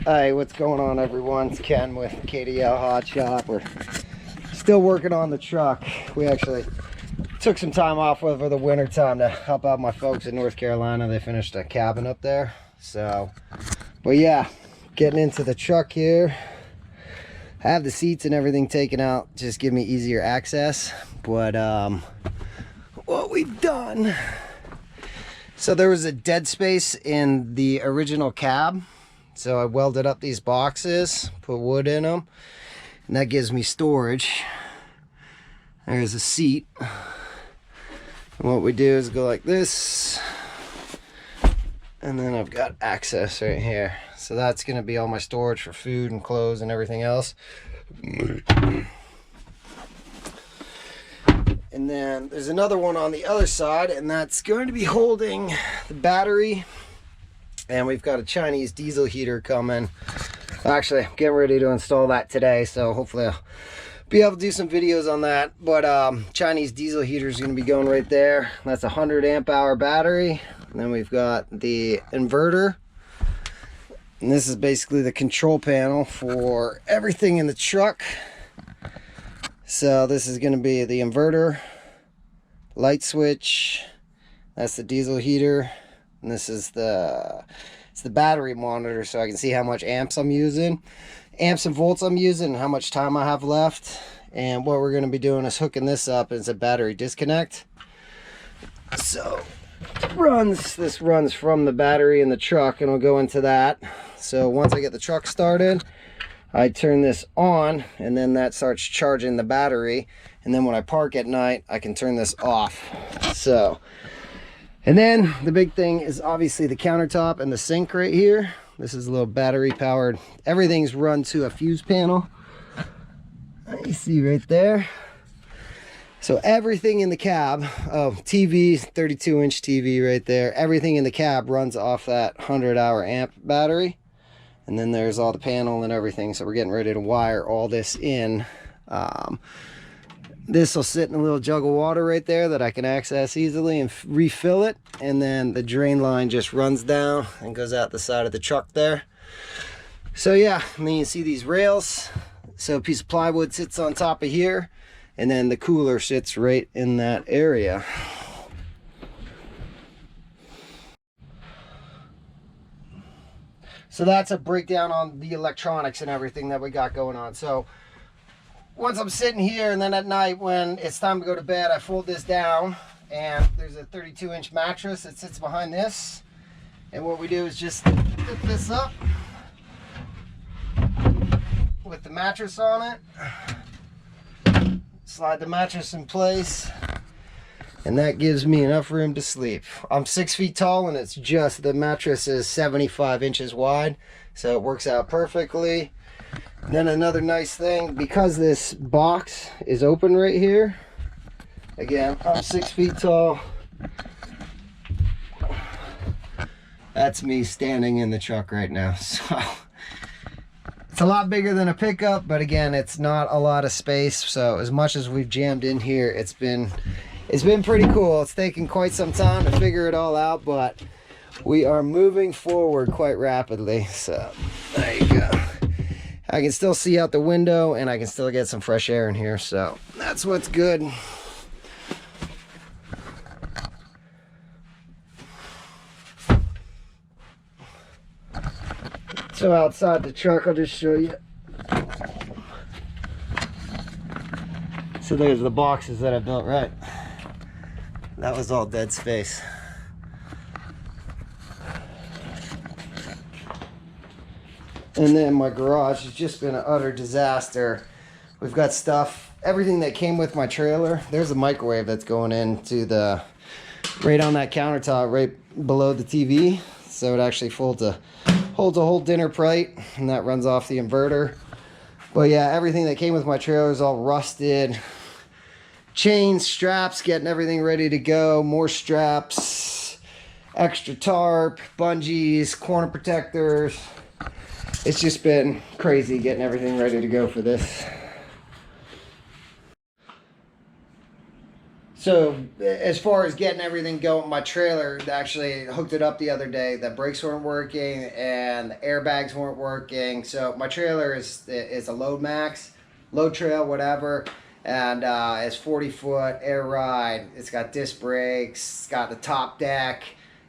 Hey, what's going on, everyone? It's Ken with KDL Hotshot. We're still working on the truck. We actually took some time off over the winter time to help out my folks in North Carolina. They finished a cabin up there. But yeah, getting into the truck here. I have the seats and everything taken out, just give me easier access. But what we've done, so there was a dead space in the original cab. So I welded up these boxes, put wood in them, and that gives me storage. There's a seat. And what we do is go like this, and then I've got access right here. So that's gonna be all my storage for food and clothes and everything else. And then there's another one on the other side, and that's going to be holding the battery. And we've got a Chinese diesel heater coming. Actually, I'm getting ready to install that today, so hopefully I'll be able to do some videos on that. But Chinese diesel heater is going to be going right there. That's a 100 amp hour battery. And then we've got the inverter. And this is basically the control panel for everything in the truck. So this is going to be the inverter, light switch. That's the diesel heater. And this is the battery monitor, so I can see how much amps I'm using, amps and volts I'm using, and how much time I have left. And what we're going to be doing is hooking this up as a battery disconnect. So this runs from the battery in the truck, and we'll go into that. So once I get the truck started, I turn this on, and then that starts charging the battery. And then when I park at night, I can turn this off. And then the big thing is obviously the countertop and the sink right here. This is a little battery powered. Everything's run to a fuse panel. You see right there. So everything in the cab, TV, 32-inch TV right there. Everything in the cab runs off that 100-hour amp battery. And then there's all the panel and everything. So we're getting ready to wire all this in. This will sit in a little jug of water right there that I can access easily and refill it. And then the drain line just runs down and goes out the side of the truck there. So yeah, and then you see these rails. So a piece of plywood sits on top of here, and then the cooler sits right in that area. So that's a breakdown on the electronics and everything that we got going on. So once I'm sitting here, and then at night when it's time to go to bed, I fold this down, and there's a 32-inch mattress that sits behind this. And what we do is just lift this up with the mattress on it, slide the mattress in place, and that gives me enough room to sleep. I'm 6 feet tall, and it's just the mattress is 75 inches wide, so it works out perfectly. And then another nice thing, because this box is open right here, again, I'm 6 feet tall. That's me standing in the truck right now. So it's a lot bigger than a pickup, but again, it's not a lot of space. So as much as we've jammed in here, it's been pretty cool. It's taken quite some time to figure it all out, but we are moving forward quite rapidly. So there you go. I can still see out the window, and I can still get some fresh air in here, so that's what's good. So outside the truck, I'll just show you. So there's the boxes that I built, right? That was all dead space. And then my garage has just been an utter disaster. We've got stuff, everything that came with my trailer. There's a microwave that's going into right on that countertop, right below the TV. So it actually holds a whole dinner plate, and that runs off the inverter. But yeah, everything that came with my trailer is all rusted. Chains, straps, getting everything ready to go. More straps, extra tarp, bungees, corner protectors. It's just been crazy getting everything ready to go for this. So as far as getting everything going, my trailer actually hooked it up the other day. The brakes weren't working and the airbags weren't working. So my trailer is a Load Max, load trail, whatever. And it's 40-foot air ride. It's got disc brakes. It's got the top deck.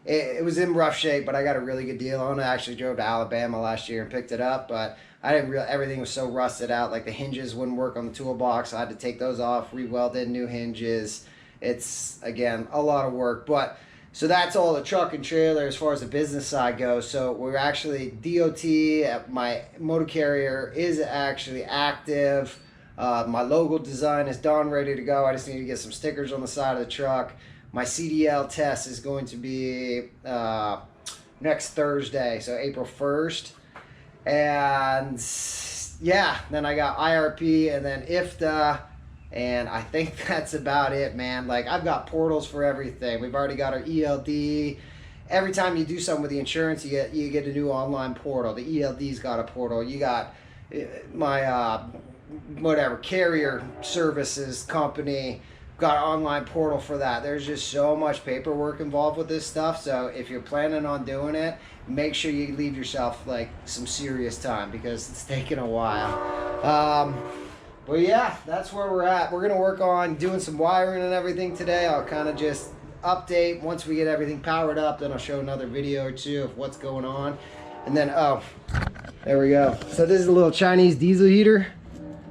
It was in rough shape, but I got a really good deal on it. I actually drove to Alabama last year and picked it up, but I didn't realize everything was so rusted out. Like the hinges wouldn't work on the toolbox. So I had to take those off, re-welded new hinges. It's, again, a lot of work. But so that's all the truck and trailer as far as the business side goes. So we're actually, DOT, my motor carrier is actually active. My logo design is done, ready to go. I just need to get some stickers on the side of the truck. My CDL test is going to be next Thursday, so April 1st. And yeah, then I got IRP and then IFTA. And I think that's about it, man. Like, I've got portals for everything. We've already got our ELD. Every time you do something with the insurance, you get a new online portal. The ELD's got a portal. You got my whatever carrier services company got an online portal for that. There's just so much paperwork involved with this stuff. So if you're planning on doing it, make sure you leave yourself like some serious time because it's taking a while. But yeah, that's where we're at. We're going to work on doing some wiring and everything today. I'll kind of just update once we get everything powered up. Then I'll show another video or two of what's going on. And then, oh, there we go. So this is a little Chinese diesel heater.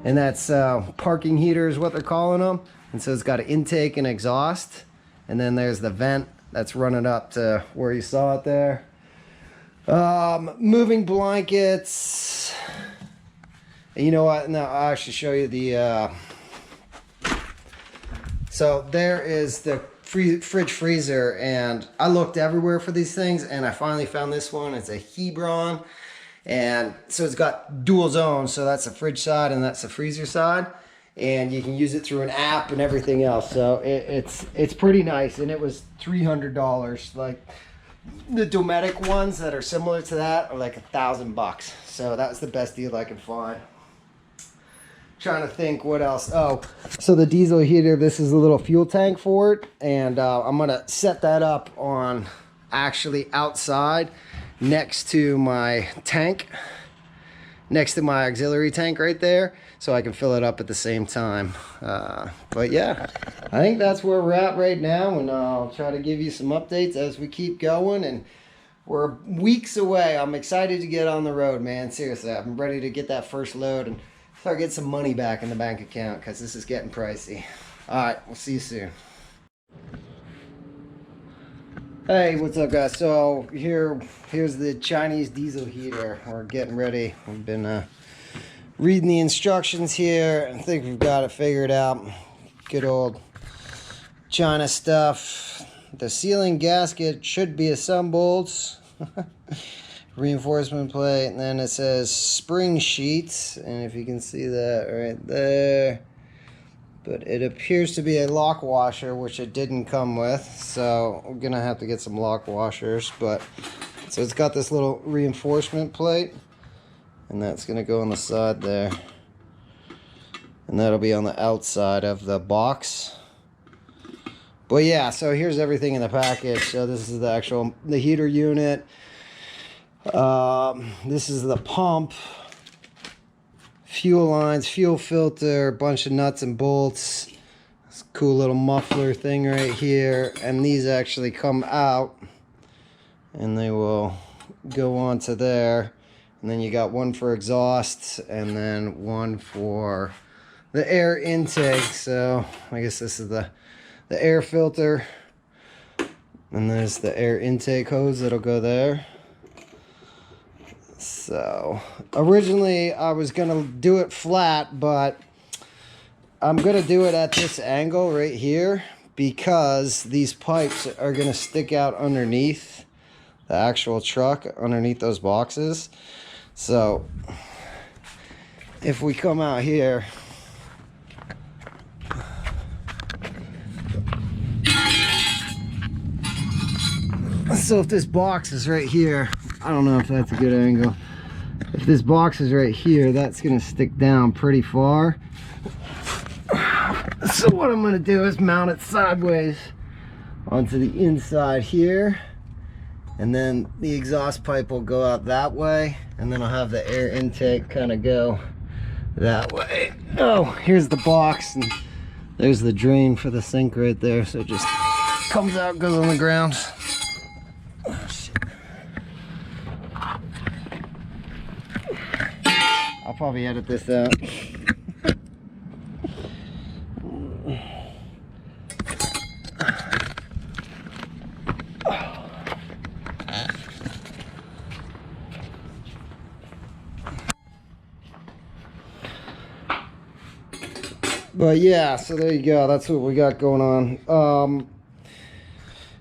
And that's parking heater is what they're calling them. And so it's got an intake and exhaust. And then there's the vent that's running up to where you saw it there. Moving blankets. And you know what? Now I'll actually show you the so there is the fridge freezer, and I looked everywhere for these things and I finally found this one. It's a Hebron, and so it's got dual zones, so that's the fridge side and that's the freezer side, and you can use it through an app and everything else. So it's pretty nice, and it was $300. Like the Dometic ones that are similar to that are like $1,000, so that's the best deal I could find. Trying to think what else. Oh, so the diesel heater, this is a little fuel tank for it, and I'm gonna set that up on actually outside next to my tank, next to my auxiliary tank right there, so I can fill it up at the same time. But yeah, I think that's where we're at right now, and I'll try to give you some updates as we keep going. And we're weeks away. I'm excited to get on the road, man. Seriously, I'm ready to get that first load and start getting some money back in the bank account, because this is getting pricey. All right, we'll see you soon. Hey, what's up, guys? So here's the Chinese diesel heater. We're getting ready. We've been reading the instructions here. I think we've got it figured out. Good old China stuff. The sealing gasket should be assembled. Reinforcement plate, and then it says spring sheets, and if you can see that right there, but it appears to be a lock washer, which it didn't come with, so we're gonna have to get some lock washers. But so it's got this little reinforcement plate, and that's gonna go on the side there, and that'll be on the outside of the box. But yeah, so here's everything in the package. So this is the heater unit. This is the pump, fuel lines, fuel filter, a bunch of nuts and bolts. This cool little muffler thing right here, and these actually come out and they will go onto there. And then you got one for exhaust and then one for the air intake. So I guess this is the air filter, and there's the air intake hose that'll go there. So originally I was gonna do it flat, but I'm gonna do it at this angle right here, because these pipes are gonna stick out underneath the actual truck, underneath those boxes. So if we come out here, so if this box is right here, I don't know if that's a good angle. If this box is right here, that's gonna stick down pretty far. So what I'm going to do is mount it sideways onto the inside here, and then the exhaust pipe will go out that way, and then I'll have the air intake kind of go that way. Oh, here's the box, and there's the drain for the sink right there, so it just comes out, goes on the ground. Oh, shit. I'll probably edit this out. But yeah, so there you go. That's what we got going on.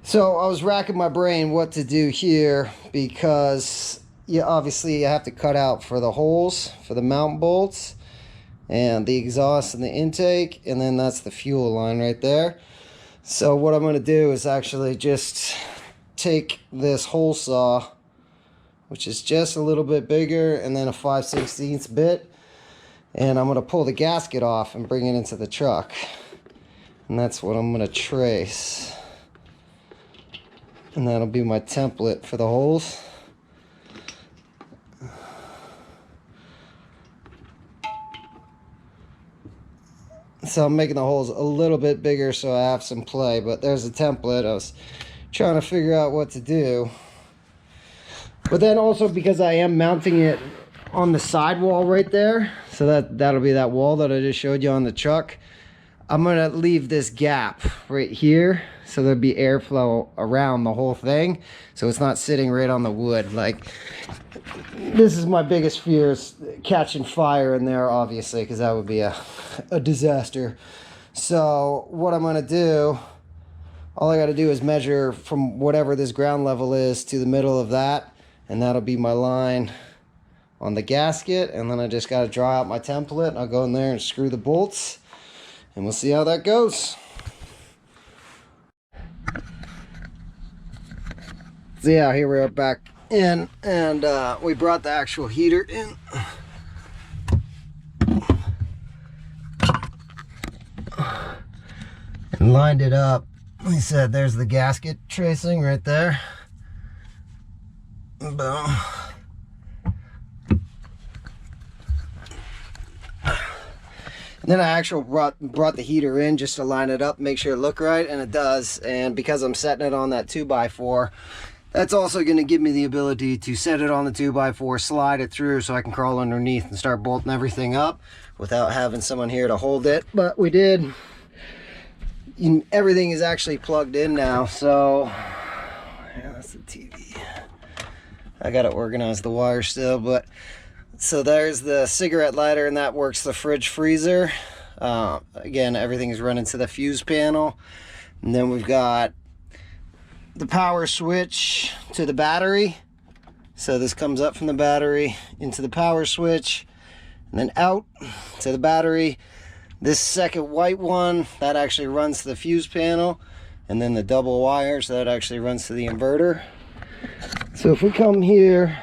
So I was racking my brain what to do here, because obviously you have to cut out for the holes for the mount bolts and the exhaust and the intake, and then that's the fuel line right there. So what I'm going to do is actually just take this hole saw, which is just a little bit bigger, and then a 5/16 bit, and I'm going to pull the gasket off and bring it into the truck. And that's what I'm going to trace. And that'll be my template for the holes. So I'm making the holes a little bit bigger so I have some play, but there's a template. I was trying to figure out what to do. But then also, because I am mounting it on the sidewall right there, so that'll be that wall that I just showed you on the truck, I'm gonna leave this gap right here so there'll be airflow around the whole thing, so it's not sitting right on the wood. Like, this is my biggest fear, is catching fire in there, obviously, because that would be a disaster. So what I'm gonna do, all I gotta do is measure from whatever this ground level is to the middle of that, and that'll be my line on the gasket. And then I just got to draw out my template, and I'll go in there and screw the bolts, and we'll see how that goes. So yeah, here we are back in, and we brought the actual heater in. And lined it up. Like I said, there's the gasket tracing right there. Boom. And then I actually brought the heater in just to line it up, make sure it looked right, and it does. And because I'm setting it on that 2x4, that's also going to give me the ability to set it on the 2x4, slide it through so I can crawl underneath and start bolting everything up without having someone here to hold it. But we did. Everything is actually plugged in now, so yeah, that's the TV. I got to organize the wire still, but so there's the cigarette lighter, and that works the fridge freezer. Again, everything is running to the fuse panel. And then we've got the power switch to the battery. So this comes up from the battery into the power switch, and then out to the battery. This second white one, that actually runs to the fuse panel, and then the double wires, that actually runs to the inverter. So if we come here,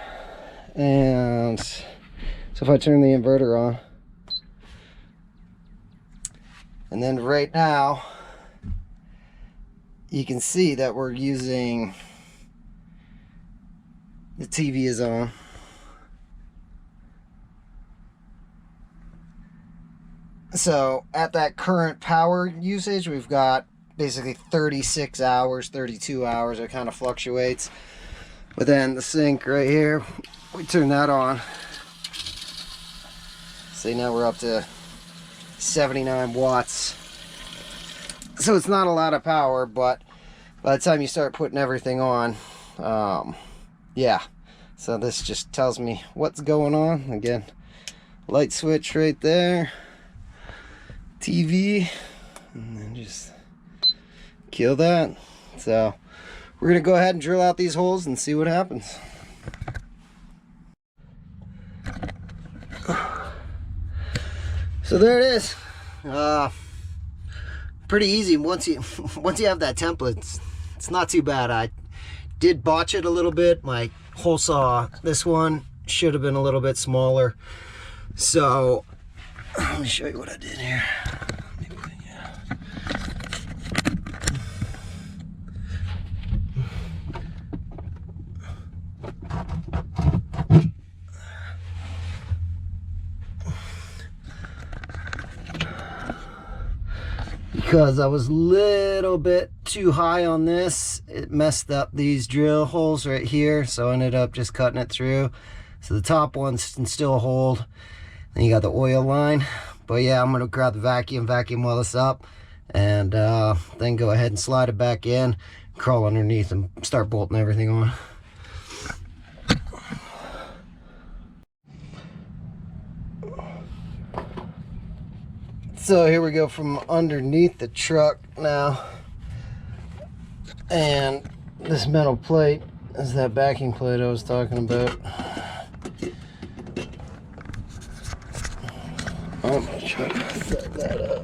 and so if I turn the inverter on, and then right now you can see that we're using, the TV is on. So at that current power usage, we've got basically 36 hours, 32 hours. It kind of fluctuates. But then the sink right here, we turn that on. See, now we're up to 79 watts. So it's not a lot of power, but by the time you start putting everything on, yeah. So this just tells me what's going on. Again, light switch right there. TV, and then just kill that. So we're gonna go ahead and drill out these holes and see what happens. So there it is. Pretty easy once you have that template. It's not too bad. I did botch it a little bit. My hole saw, this one should have been a little bit smaller. So let me show you what I did here. because I was a little bit too high on this. It messed up these drill holes right here, so I ended up just cutting it through. So the top ones can still hold. Then you got the oil line. But yeah, I'm gonna grab the vacuum all this up, and then go ahead and slide it back in, crawl underneath and start bolting everything on. So here we go from underneath the truck now, and this metal plate is that backing plate I was talking about. I'm gonna try to set that up.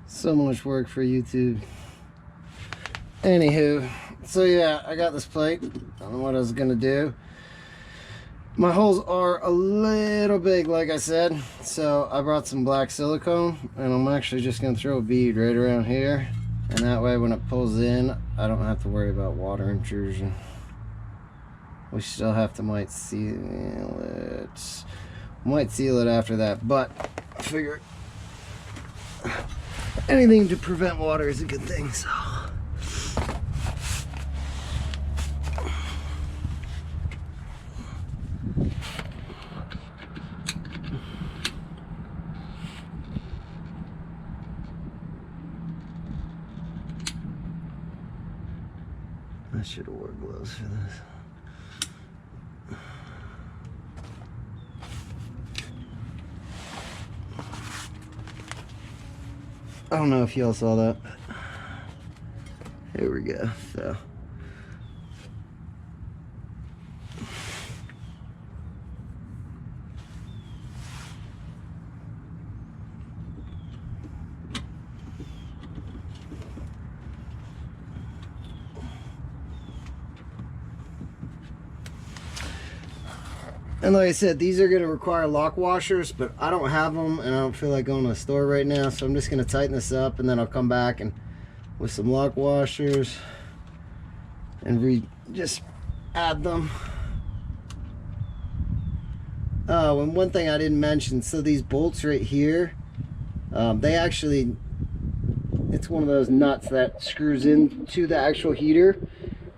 So much work for YouTube. Anywho, so yeah, I got this plate. I don't know what I was gonna do. My holes are a little big, like I said, so I brought some black silicone, and I'm actually just gonna throw a bead right around here, and that way when it pulls in, I don't have to worry about water intrusion. We still have to might seal it after that, but I figure anything to prevent water is a good thing, so. I should have worn gloves for this. I don't know if y'all saw that. Here we go. So and like I said, these are going to require lock washers, but I don't have them, and I don't feel like going to the store right now, so I'm just going to tighten this up, and then I'll come back and with some lock washers and just add them. Oh, and one thing I didn't mention, so these bolts right here, they actually, it's one of those nuts that screws into the actual heater,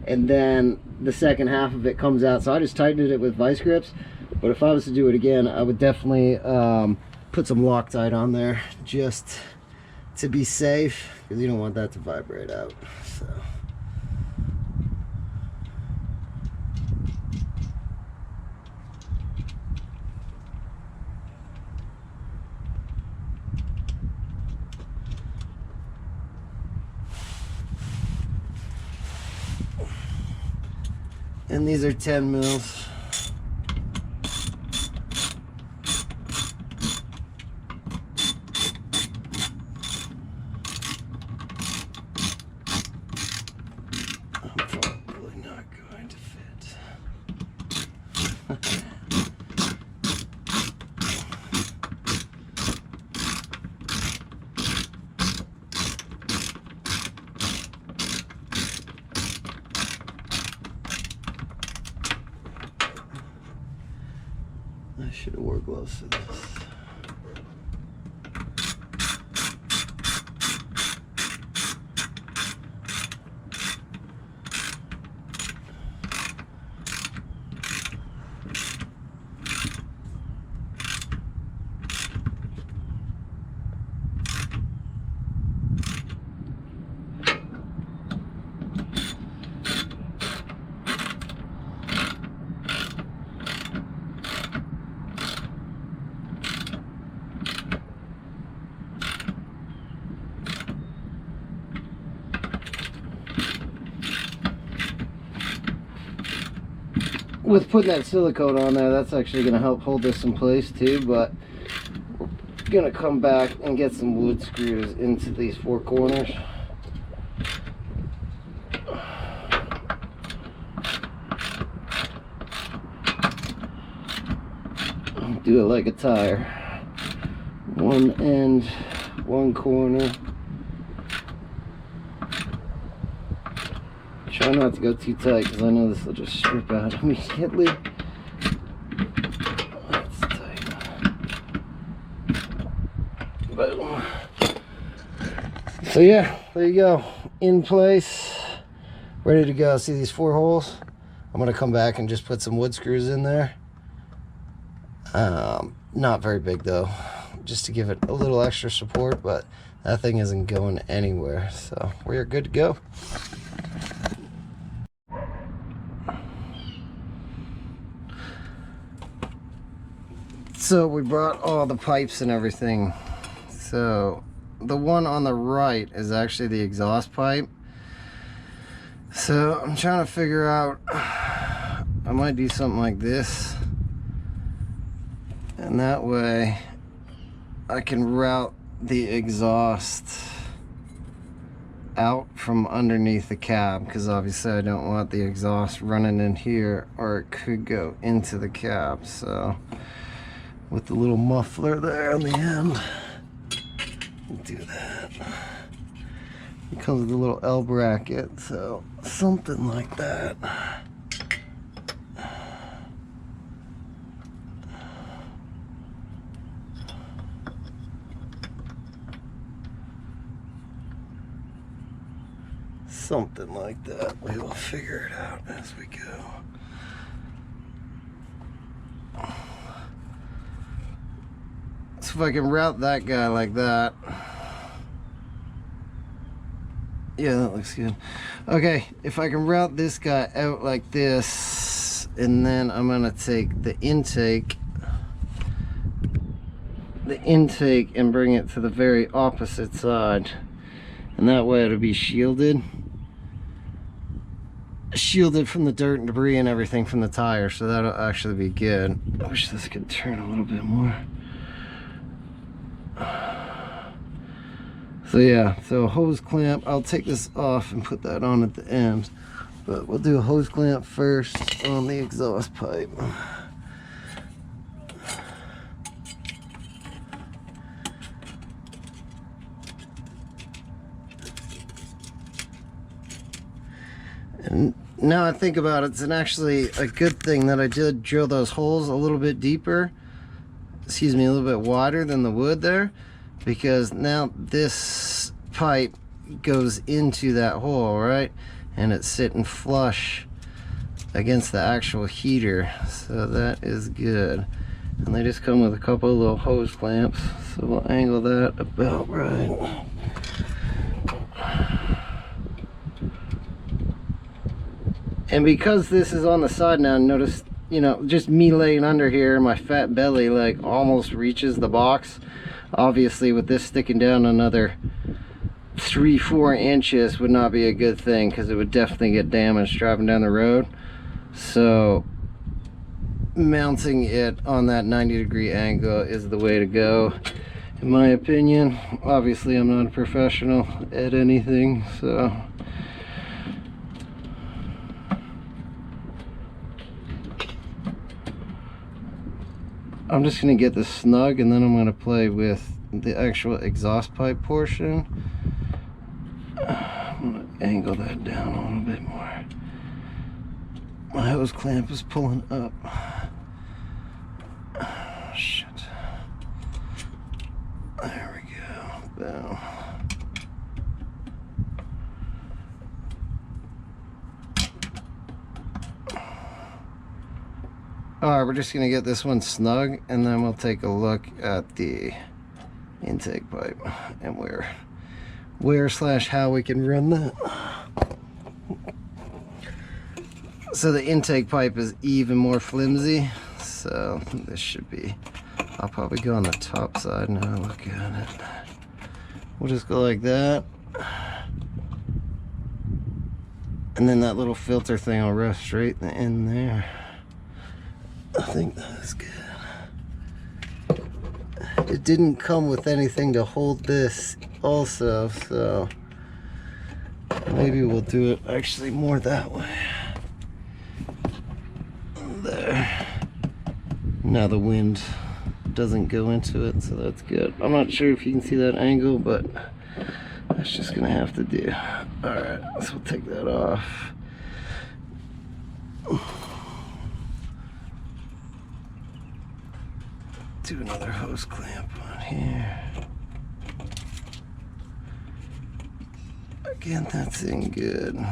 and then the second half of it comes out. So I just tightened it with vice grips, but if I was to do it again, I would definitely put some Loctite on there just to be safe, because you don't want that to vibrate out. So and these are 10 mils. I'm probably not going to fit. I should have wore gloves for this. With putting that silicone on there, that's actually going to help hold this in place too, but we're going to come back and get some wood screws into these four corners. do it like a tire. One end, one corner. Try not to go too tight because I know this will just strip out immediately. That's tight. Boom. So yeah, there you go. In place, ready to go. See these 4 holes? I'm gonna come back and just put some wood screws in there. Not very big though, just to give it a little extra support, but that thing isn't going anywhere, so we're good to go. So we brought all the pipes and everything. So the one on the right is actually the exhaust pipe. So I'm trying to figure out, I might do something like this, and that way I can route the exhaust out from underneath the cab, because obviously I don't want the exhaust running in here, or it could go into the cab. So with the little muffler there on the end, do that. It comes with a little L bracket, so something like that. Something like that. We will figure it out as we go. So if I can route that guy like that. Yeah, that looks good. Okay, if I can route this guy out like this, and then I'm gonna take the intake and bring it to the very opposite side, and that way it'll be shielded from the dirt and debris and everything from the tire, so that'll actually be good. I wish this could turn a little bit more. So yeah, so a hose clamp, I'll take this off and put that on at the end, but we'll do a hose clamp first on the exhaust pipe. And now I think about it, it's actually a good thing that I did drill those holes a little bit deeper, excuse me, a little bit wider than the wood there, because now this pipe goes into that hole, right? And it's sitting flush against the actual heater, so that is good. And they just come with a couple of little hose clamps, so we'll angle that about right. And because this is on the side now, notice, you know, just me laying under here, my fat belly like almost reaches the box. Obviously with this sticking down another 3-4 inches would not be a good thing, because it would definitely get damaged driving down the road. So mounting it on that 90-degree angle is the way to go, in my opinion. Obviously I'm not a professional at anything, so I'm just going to get this snug, and then I'm going to play with the actual exhaust pipe portion. I'm going to angle that down a little bit more. My hose clamp is pulling up. Oh, shit. There we go. Boom. Alright, we're just going to get this one snug, and then we'll take a look at the intake pipe and where/how we can run that. So the intake pipe is even more flimsy, so this should be, I'll probably go on the top side now. Look at it. We'll just go like that, and then that little filter thing will rest straight in there. I think that's good. It didn't come with anything to hold this also, so maybe we'll do it actually more that way. There. Now the wind doesn't go into it, so that's good. I'm not sure if you can see that angle, but that's just gonna have to do. Alright, so we'll take that off. Do another hose clamp on here. Again, that's in good.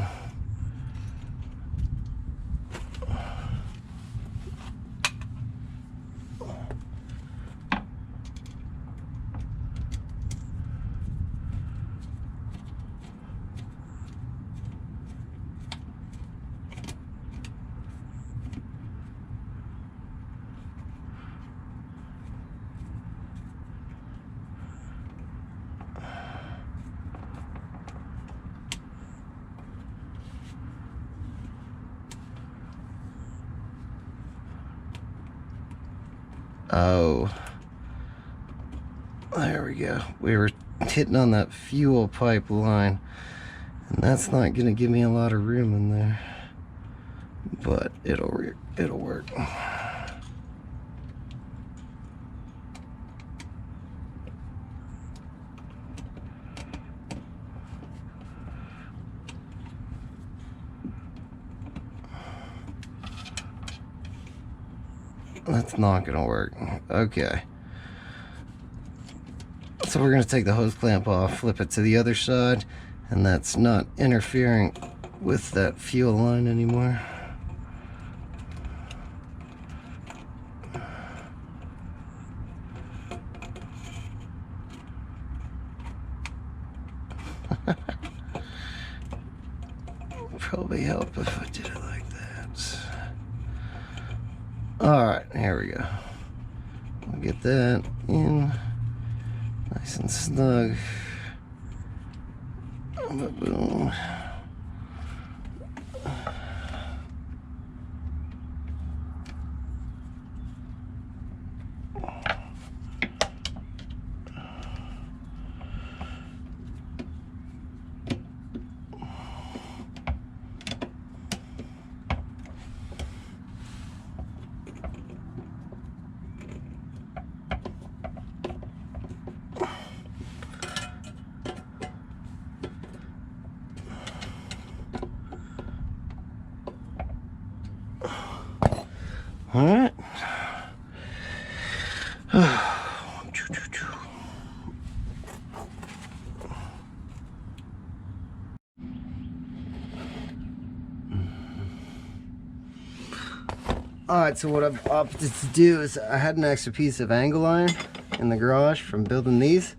Oh, there we go. We were hitting on that fuel pipe line, and that's not gonna give me a lot of room in there, but it'll work. That's not gonna work. Okay. So we're gonna take the hose clamp off, flip it to the other side, and that's not interfering with that fuel line anymore. Probably help if I did it like that. Alright, here we go. We'll get that in nice and snug. Boom. All right. Alright, so what I've opted to do is I had an extra piece of angle iron in the garage from building these.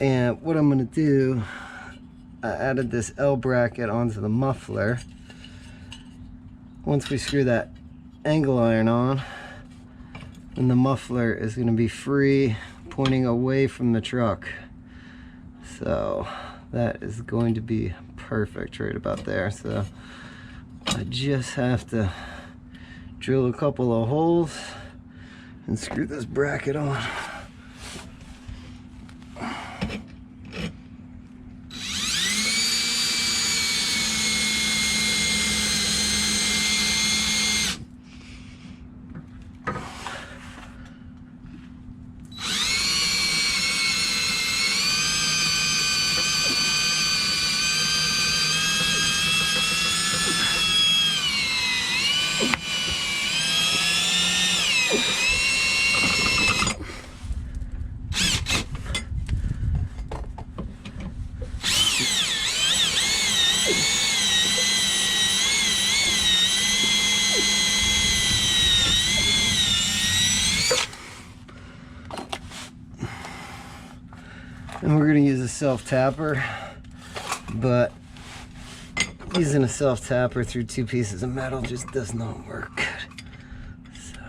And what I'm going to do, I added this L bracket onto the muffler. Once we screw that angle iron on, then the muffler is going to be free, pointing away from the truck. So that is going to be perfect right about there. So I just have to drill a couple of holes and screw this bracket on. And we're going to use a self-tapper, but using a self-tapper through two pieces of metal just does not work good. So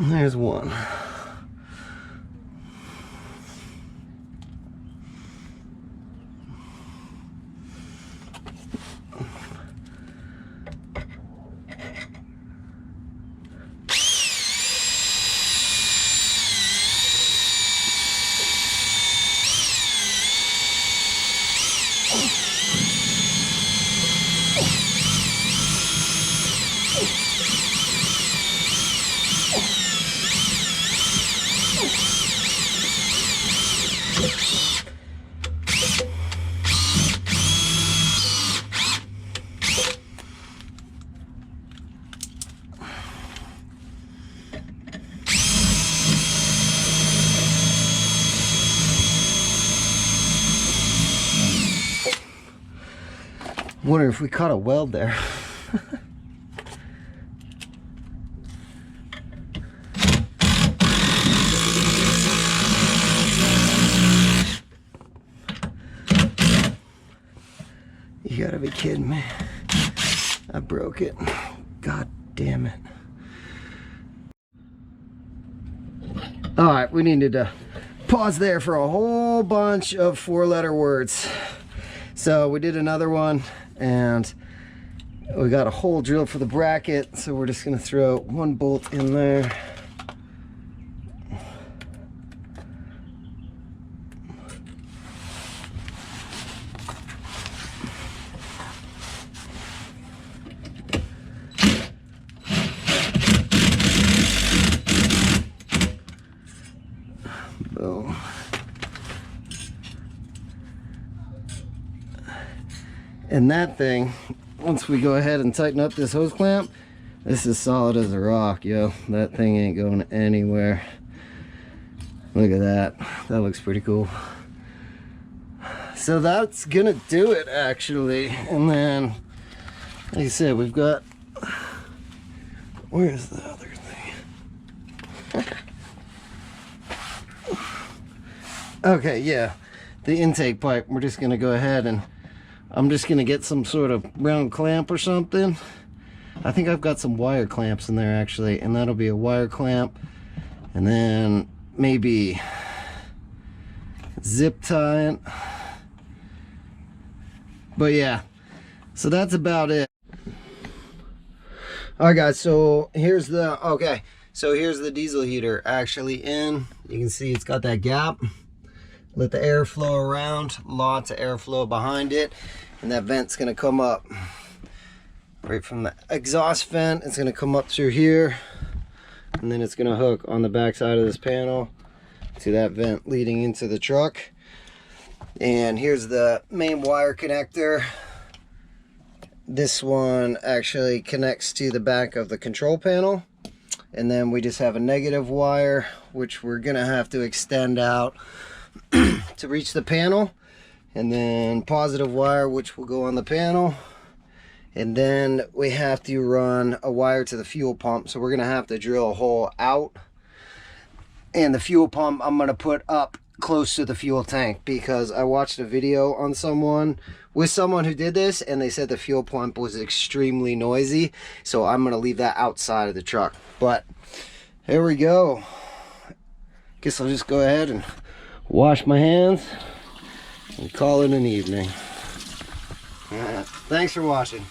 there's one. wonder if we caught a weld there. You gotta be kidding me. I broke it. God damn it. Alright, we needed to pause there for a whole bunch of 4-letter words. So we did another one, and we got a hole drilled for the bracket, so we're just gonna throw one bolt in there. Boom. And that thing, once we go ahead and tighten up this hose clamp, this is solid as a rock, yo. That thing ain't going anywhere. Look at that. That looks pretty cool. So that's gonna do it, actually. And then, like I said, we've got, where's the other thing? Okay, yeah, the intake pipe. We're just gonna go ahead and I'm just gonna get some sort of round clamp or something. I think I've got some wire clamps in there actually, and that'll be a wire clamp, and then maybe zip tie it. But yeah, so that's about it. All right guys, so here's the here's the diesel heater actually in. You can see it's got that gap. Let the air flow around, lots of airflow behind it, and that vent's gonna come up right from the exhaust vent. It's gonna come up through here, and then it's gonna hook on the back side of this panel to that vent leading into the truck. And here's the main wire connector. This one actually connects to the back of the control panel, and then we just have a negative wire which we're gonna have to extend out to reach the panel, and then positive wire which will go on the panel, and then we have to run a wire to the fuel pump, so we're gonna have to drill a hole out, and the fuel pump I'm gonna put up close to the fuel tank, because I watched a video on someone who did this, and they said the fuel pump was extremely noisy, so I'm gonna leave that outside of the truck. But here we go. Guess I'll just go ahead and wash my hands and call it an evening. Thanks for watching.